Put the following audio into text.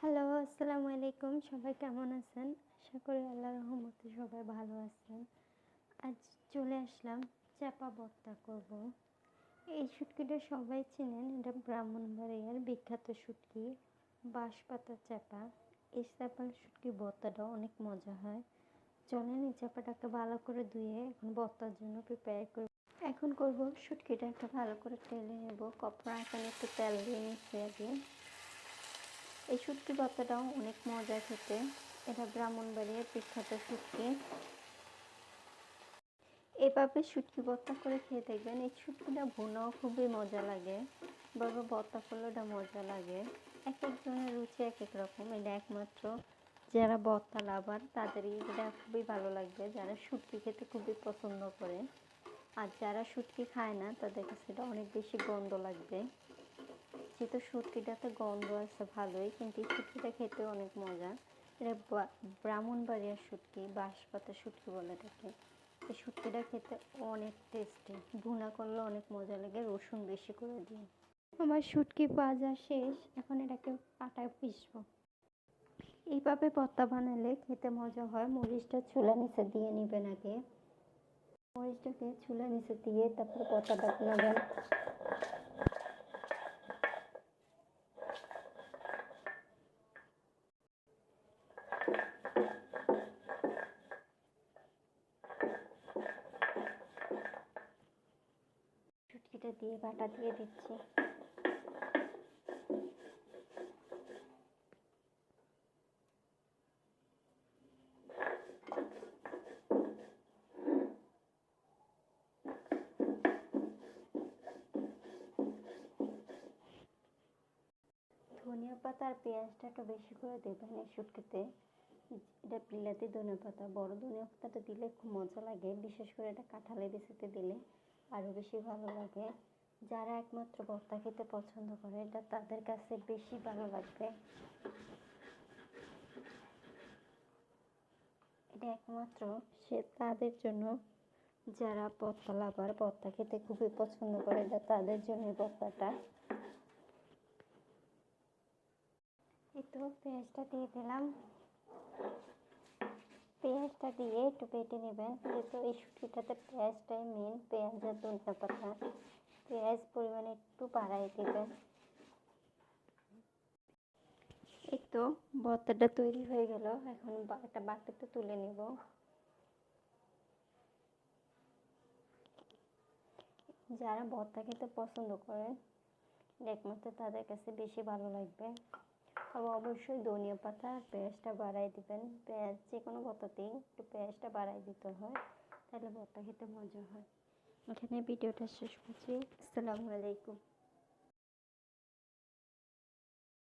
Hello, আসসালামু আলাইকুম। সবাই কেমন আছেন? আশা করি আল্লাহর রহমতে সবাই ভালো আছেন। আজ চলে আসলাম চাপা ভর্তা করব। এই শুটকিটা সবাই চেনেন। এটা ব্রাহ্মণবাড়িয়ার বিখ্যাত শুটকি, বাঁশপাতা চাপা। এই চাপা শুটকি ভর্তাটাও অনেক মজা হয়। চলেন এই চাপাটাকে ভালো করে ধুয়ে এখন ভর্তার জন্য প্রিপেয়ার করব। এখন করব শুটকিটা একটা ভালো করে তেলে নেব। কপড়া এখানে একটু তেল দিয়ে নিচ্ছি আগে। এই শুটকি ভর্তাটাও অনেক মজা খেতে। এটা ব্রাহ্মণবাড়িয়ার বিখ্যাত শুটকি। এভাবে শুটকি ভর্তা করে খেয়ে দেখবেন। এই শুটকিটা ভুনাও খুবই মজা লাগে, এভাবে ভর্তা করলেও এটা মজা লাগে। এক একজনের রুচি এক এক রকম। এটা একমাত্র যারা ভর্তা লাভার তাদেরই এটা খুবই ভালো লাগবে, যারা শুটকি খেতে খুবই পছন্দ করে। আর যারা শুটকি খায় না তাদের কাছে এটা অনেক বেশি গন্ধ লাগবে। যেহেতু শুটকিটাতে গন্ধ আছে ভালোই, কিন্তু এই শুটকিটা খেতে অনেক মজা। এটা ব্রাহ্মণবাড়িয়ার শুটকি, বাঁশপাতা শুটকি বলে এটাকে। এই শুটকিটা খেতে অনেক টেস্টি, ভুনা করলে অনেক মজা লাগে রসুন বেশি করে দিয়ে। আমার শুটকি ভাজা শেষ, এখন এটাকে পাটায় পিষবো। এইভাবে ভর্তা বানালে খেতে মজা হয়। মরিচটা চুলা নিচে দিয়ে নেবেন আগে। মরিচটাকে চুলা নিচে দিয়ে তারপর ভর্তাটা বানাবেন। শুটকিটা দিয়ে বাটা দিয়ে দিচ্ছি। ধনিয়া পাতা আর পেঁয়াজটা একটু বেশি করে দেবেন এই শুটকিতে। এটা বিলাতি ধনিয়া পাতা, বড় ধনিয়া পাতাটা দিলে খুব মজা লাগে। বিশেষ করে এটা কাঁঠালের বিচিতে দিলে আরও বেশি ভালো লাগে। যারা একমাত্র ভর্তা খেতে পছন্দ করে এটা তাদের কাছে বেশি ভালো লাগবে। এটা একমাত্র তাদের জন্য, যারা ভর্তা লাভার, ভর্তা খেতে খুবই পছন্দ করে, এটা তাদের জন্য ভর্তাটা। এই তো পেঁয়াজটা দিয়ে দিলাম। পেঁয়াজটা দিয়ে একটু বেটে নেবেন, যেহেতু এই শুটকিটাতে পেঁয়াজটাই মেন। পেঁয়াজ আর ধনিয়া পাতা, পেঁয়াজ পরিমাণে একটু বাড়াই দেবেন। এই তো ভর্তাটা তৈরি হয়ে গেল। এখন একটা বাটিতে তুলে নেব। যারা ভর্তা খেতে পছন্দ করে একমাত্র তাদের কাছে বেশি ভালো লাগবে। তবে অবশ্যই ধনিয়া পাতা আর পেঁয়াজটা বাড়াই দিবেন। পেঁয়াজ যে কোনো ভর্তাতেই একটু পেঁয়াজটা বাড়াই দিতে হয়, তাহলে ভর্তা খেতে মজা হয়। এখানে ভিডিওটা শেষ করছি। আসসালামু আলাইকুম।